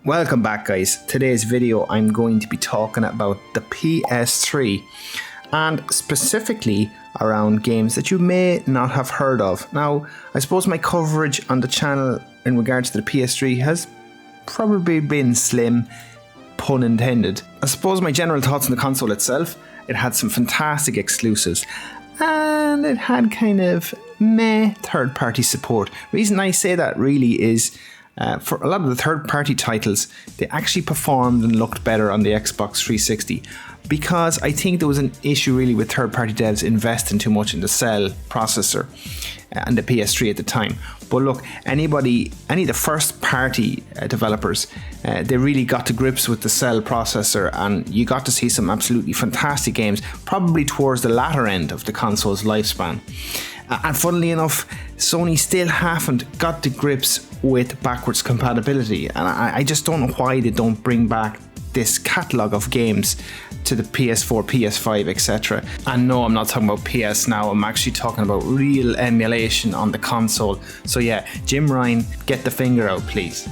Welcome back, guys. Today's video I'm going to be talking about the PS3 and specifically around games that you may not have heard of. Now, I suppose my coverage on the channel in regards to the PS3 has probably been slim, pun intended. I suppose my general thoughts on the console itself, it had some fantastic exclusives and it had kind of meh third-party support. The reason I say that really is for a lot of the third-party titles, they actually performed and looked better on the Xbox 360 because I think there was an issue really with third-party devs investing too much in the Cell processor and the PS3 at the time. But look, any of the first-party developers, they really got to grips with the Cell processor and you got to see some absolutely fantastic games, probably towards the latter end of the console's lifespan. And funnily enough, Sony still haven't got to grips with backwards compatibility, and I just don't know why they don't bring back this catalogue of games to the PS4, PS5, etc. And no, I'm not talking about PS now, I'm actually talking about real emulation on the console. So yeah, Jim Ryan, get the finger out please.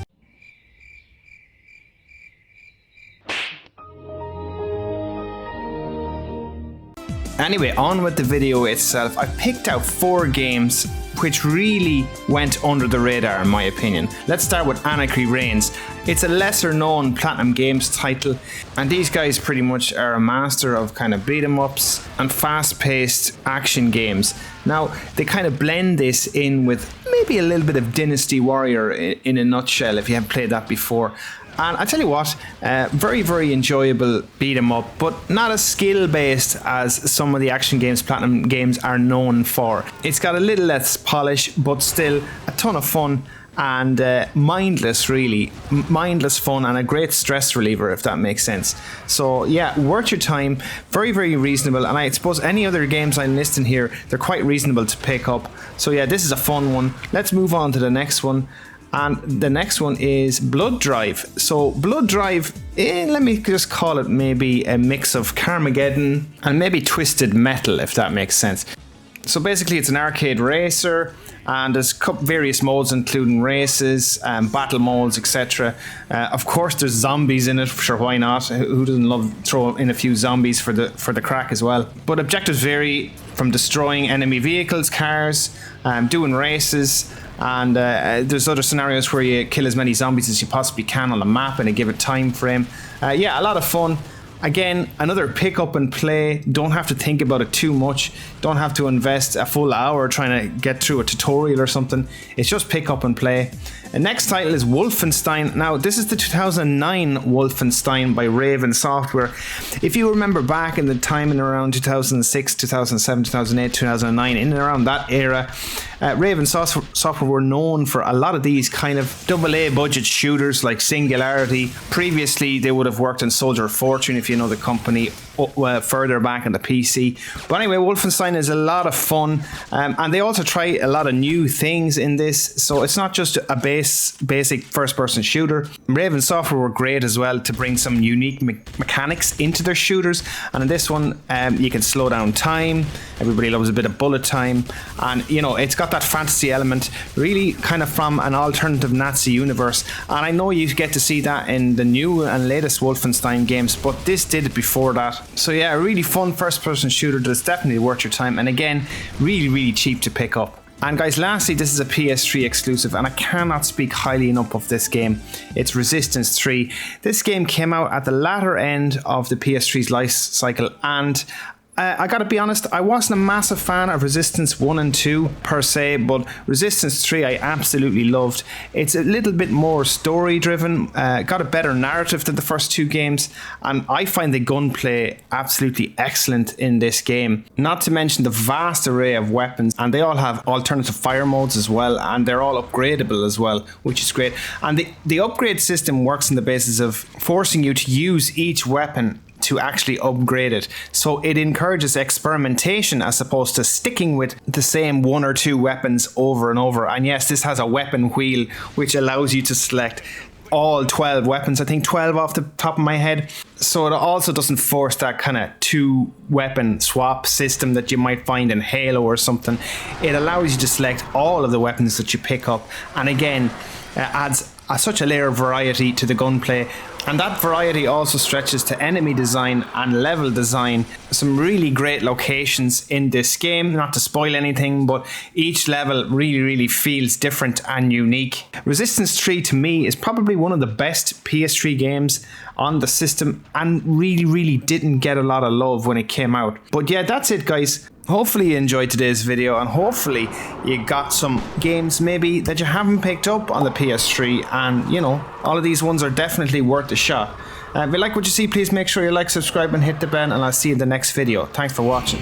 Anyway, on with the video itself. I picked out 4 games which really went under the radar in my opinion. Let's start with Anarchy Reigns. It's a lesser known Platinum Games title, and these guys pretty much are a master of kind of beat 'em ups and fast paced action games. Now, they kind of blend this in with maybe a little bit of Dynasty Warrior in a nutshell if you haven't played that before. And I tell you what, very, very enjoyable beat 'em up, but not as skill based as some of the action games Platinum Games are known for. It's got a little less polish, but still a ton of fun and mindless, really. Mindless fun and a great stress reliever, if that makes sense. So yeah, worth your time, very, very reasonable. And I suppose any other games I'm listing here, they're quite reasonable to pick up. So yeah, this is a fun one. Let's move on to the next one. And the next one is Blood Drive. So Blood Drive, let me just call it maybe a mix of Carmageddon and maybe Twisted Metal, if that makes sense. So basically it's an arcade racer and there's various modes including races, battle modes, etc. Of course there's zombies in it, sure, why not? Who doesn't love throw in a few zombies for the crack as well? But objectives vary from destroying enemy vehicles, cars, doing races, and there's other scenarios where you kill as many zombies as you possibly can on the map in a given time frame. Yeah, a lot of fun. Again, another pick up and play. Don't have to think about it too much. Don't have to invest a full hour trying to get through a tutorial or something. It's just pick up and play. The next title is Wolfenstein. Now, this is the 2009 Wolfenstein by Raven Software. If you remember back in the time in around 2006, 2007, 2008, 2009, in and around that era, Raven Software were known for a lot of these kind of AA budget shooters like Singularity. Previously, they would have worked on Soldier of Fortune, if you know the company, further back on the PC. But anyway, Wolfenstein is a lot of fun, and they also try a lot of new things in this. So it's not just a basic first-person shooter. Raven Software were great as well to bring some unique mechanics into their shooters. And in this one, you can slow down time. Everybody loves a bit of bullet time, and you know it's got that fantasy element, really kind of from an alternative Nazi universe. And I know you get to see that in the new and latest Wolfenstein games, but this did it before that. So yeah, a really fun first-person shooter that's definitely worth your time, and again, really, really cheap to pick up. And guys, lastly, this is a PS3 exclusive, and I cannot speak highly enough of this game. It's Resistance 3. This game came out at the latter end of the PS3's life cycle, and I gotta be honest, I wasn't a massive fan of Resistance 1 and 2 per se, but Resistance 3 I absolutely loved. It's a little bit more story driven, got a better narrative than the first 2 games, and I find the gunplay absolutely excellent in this game. Not to mention the vast array of weapons, and they all have alternative fire modes as well, and they're all upgradable as well, which is great. And the upgrade system works on the basis of forcing you to use each weapon to actually upgrade it. So it encourages experimentation as opposed to sticking with the same 1 or 2 weapons over and over. And yes, this has a weapon wheel which allows you to select all 12 weapons, I think 12 off the top of my head. So it also doesn't force that kind of 2 weapon swap system that you might find in Halo or something. It allows you to select all of the weapons that you pick up, and again adds such a layer of variety to the gunplay, and that variety also stretches to enemy design and level design. Some really great locations in this game, not to spoil anything, but each level really feels different and unique. Resistance 3 to me is probably one of the best PS3 games on the system, and really didn't get a lot of love when it came out. But yeah, that's it guys. Hopefully you enjoyed today's video, and hopefully you got some games maybe that you haven't picked up on the PS3, and you know, all of these ones are definitely worth a shot. If you like what you see, please make sure you like, subscribe and hit the bell, and I'll see you in the next video. Thanks for watching.